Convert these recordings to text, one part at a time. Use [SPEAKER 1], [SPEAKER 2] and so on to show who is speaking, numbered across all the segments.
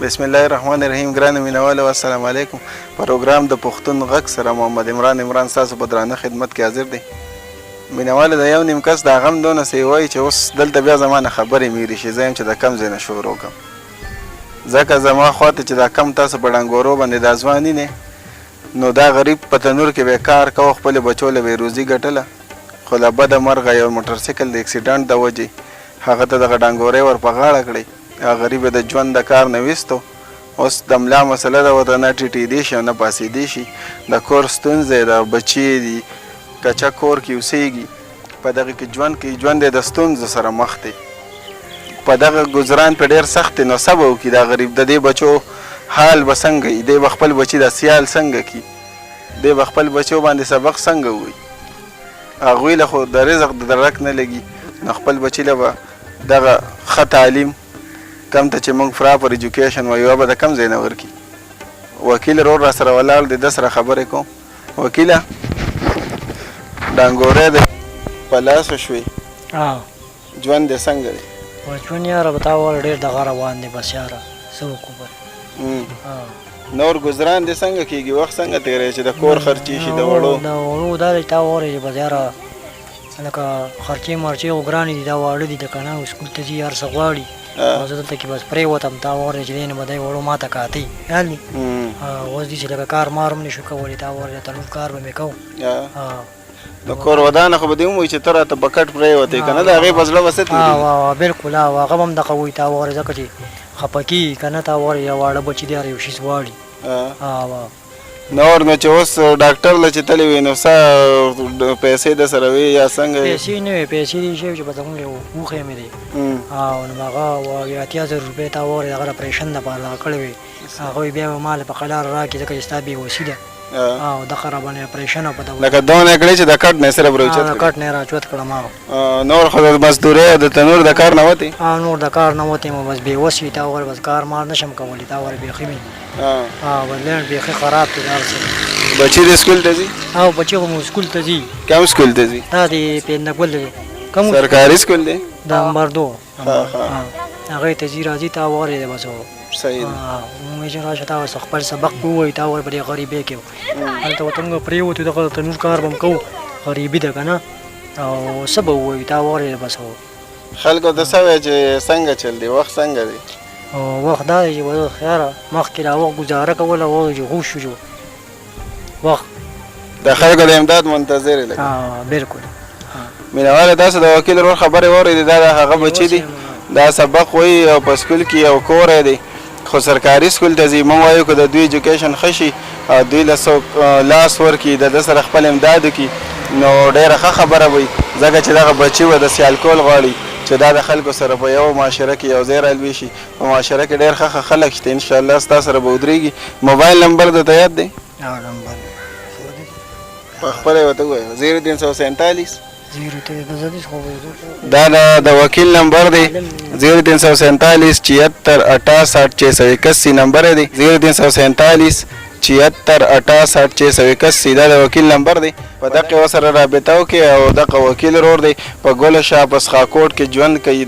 [SPEAKER 1] بسم الله الرحمن الرحیم. ګرانو مینوالو السلام علیکم. پروګرام د پښتون غږ سره محمد عمران ستاسو په درانه خدمت کې حاضر دی. مینوالو د یو نیم کس دا غم دونه سی وایي چې اوس دلته بیا زمانه خبرې میري شي، زه یم چې د کم ځای نه شروع کړم، ځکه زما خواته چې دا کم تاسو په ډنګورو باندې دا ځواني نه نو دا غریب په تنور کې به کار کوه، خپل بچو له به روزي ګټله، خو له بده مرغه یو موټرسایکل د اکسیډنټ د وجې هغه ته دغه ډنګورې ور په غاړه کړی، هغه غریب د ژوند د کار نه ویستو. اوس د ملا مسله ده ورته نه ټیټېدی شي او نه پاسېدی شي، د کور ستونزې د بچي دي، کچه کور کې اوسېږي، په دغه کې ژوند یې د ستونزو سره مخ دی، په دغه ګزران په ډېر سخت دی. نو څه به وکړي دا غریب؟ د دې بچو حال به څنګه وي؟ دی به خپل بچي د سیال څنګه کړي؟ دی به خپل بچو باندې سبق څنګه ووایي؟ هغوی له خو د رزق د درک نه لګي، نو خپل بچي له به دغه ښه تعلیم کم ته چې موږ پراپر ایجوکیشن وایو به د کم ځای نه ورکړي. وکیل رور را سره ولاړ دی، د سره خبرې کوم. وکیله ډنګورې د په لاسو شوې، ژوند دې څنګه دی؟
[SPEAKER 2] ژوند یاره به تا وویل ډېر دغه روان دی، بس یاره څه وکړو به.
[SPEAKER 1] نور ګزران دې څنګه کېږي؟ وخت څنګه تېروي چې د کور خرچې شي؟ د
[SPEAKER 2] وړو دا دی تا وویل چې بس یاره لکه خرچې مرچې خو ګرانې دي، دا واړه دي، د که نه سکول ته ځي هر څه غواړي، او زه دلته کې بس پرېوتم، تا وویل چې دی نه به دی وړو ما ته کاتی خیال دي. اوس دي چې لکه کار مار هم نه شو کولی، تا وویل تنور کار به مې کوم.
[SPEAKER 1] د کور ودانه خو به دې وموي چې ته راته په کټ پرېوتې که نه د هغې په زړه به څه تېرېږي؟
[SPEAKER 2] بلکل هغه به هم دغه وایي، تا وویل ځکه چې خفه کېږي که نه، تا وویل یو واړه بچي دی هر یو شیز غواړي.
[SPEAKER 1] نور نو چې اوس ډاکټر له چې تللی وي نو څه پیسې د سره وي یا څنګه؟
[SPEAKER 2] پیسې نه وي، پیسې دې شی چې په زمونږ یو اوښی مې دی، او نو هغه 80,000 روپۍ تا وویل هغه اپریشن دپاره دغه کړی وي، هغوی بیا به ما له په قلار راکړي ځکه چې ستا بېوسي ده، او دغه را باندې اپریشن او په دغه
[SPEAKER 1] لکه دونه یې کړې چې د کټ نه یې صرف راوچت کړې؟
[SPEAKER 2] د کټ نه یې راچوت کړم.
[SPEAKER 1] نور خو د مزدورۍ او د تنور د کار نه وتې؟
[SPEAKER 2] نور د کار نه وتې، بس بېوس وي، تا وویل بس کار مار نه شم کولی، تا وویل بیخي مې بدلین بیخي خراب دی هر څه.
[SPEAKER 1] بچي دې سکول ته ځي؟
[SPEAKER 2] او بچي خو مو سکول ته ځي.
[SPEAKER 1] کوم سکول ته ځي؟
[SPEAKER 2] دا د پیندګل دی.
[SPEAKER 1] سرکاري سکول دی؟
[SPEAKER 2] د امداد هغې ته ځي راځي، تا وویل دی بس
[SPEAKER 1] صحیح دی.
[SPEAKER 2] موږ چې راشه تا اوس خپل سبق ووایي، تا وویل په دې غریبۍ کې هلته ورته موږ پرېوتو، دغه تنور کار به م کوو، غریبي ده که نه، او څه به ووایو؟ تا وویل بس
[SPEAKER 1] خلکو ته څه وایي چې څنګه چل دی؟ وخت څنګه دی؟
[SPEAKER 2] وخت دا دی چې خیره مخکې را وخت ګزاره کوله، وخت چې غوش شو وخت
[SPEAKER 1] د خلکو د امداد منتظر یې لګي.
[SPEAKER 2] بلکل.
[SPEAKER 1] مینهواله تاسو د وکیل ورور خبرې واورېدې، دا د هغه بچي دي، دا سبق وایي او په سکول کې یو کوری دی، خو سرکاري سکول ته ځي. موږ وایو که د دوی ایجوکیشن ښه شي او دوی له څوک لاس ورکړي، د ده سره خپل امداد وکړي، نو ډېره ښه خبره وي، ځکه چې دغه بچي به د سیال کول غواړي چې دا د خلکو سره په یو معاشره کې یو ځای رالوي شي. په معاشره کې ډېر ښه خلک شته، انشاءالله ستا سره به ودرېږي. موبایل نمبر درته یاد دی؟ په خپله یې ورته ووایه. 0347 دا د وکیل نمبر دی، 0347 76 68 681 نمبر دی، 0347 76 68 681 دا د وکیل نمبر دی. په دغه ورسره رابطه وکړئ او دغه وکیل ورور دی په ګوله شاه په سخاکوټ کې ژوند کوي،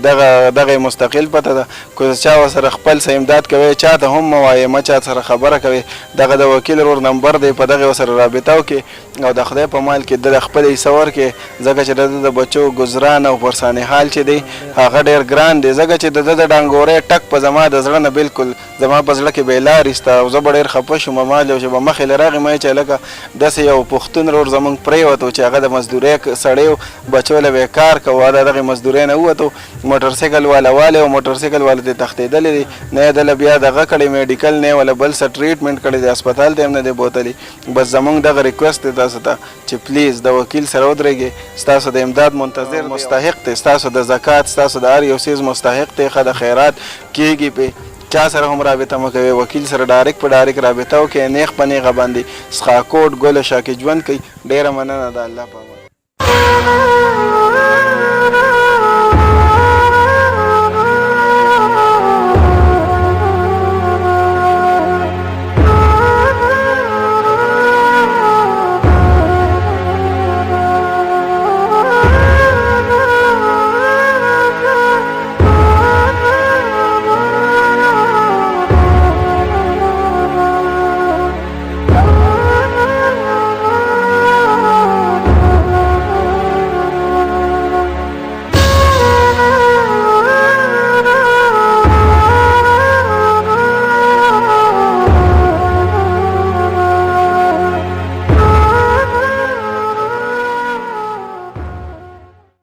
[SPEAKER 1] دغه مستقل پته ده. که چا ورسره خپل څه امداد کوئ چا ته هم مه وایئ، مه چا سره خبره کوئ، دغه د وکیل ورور نمبر دی، په دغه ورسره رابطه وکړئ او د خدای په مال کې د خپل حصه ورکړئ، ځکه چې د بچو ګزران او پرساني حال چې دی هغه ډېر ګران دی، ځکه چې د ده د ډنګورۍ ټک په زما د زړه نه بلکل زما په زړه کې بېلارې سته او زه به ډېر خفه شوم. ما چې به مخې له راغی ما یې چې لکه داسې یو پښتون ورور زموږ پرېوتو چې هغه د مزدورۍ سړی و، بچو له به یې کار کوه، د دغې مزدورۍ نه ووتو، موټرسایکل والا والی او موټرسایکل والا ته تښتېدلی دی، نه یې دله بیا دغه کړی میډیکل، نه یې ولا بل څه ټریټمنټ کړی دی، هسپتال ته هم نه دی بوتلی. بس زموږ دغه ریکویسټ دی تاسو ته چې پلیز د وکیل سره ودرېږئ، ستاسو د امداد منتظر مستحق دی، ستاسو د زکات، ستاسو د هر یو څیز مستحق دی، ښه د خیرات کېږي پې. چا سره هم رابطه مه کوئ، وکیل سره ډایرکټ په ډایرکټ رابطه وکړئ، نیغ په نیغه باندې سخاکوټ ګوله شاه کې ژوند کوئ. ډېره مننه، د الله په امان.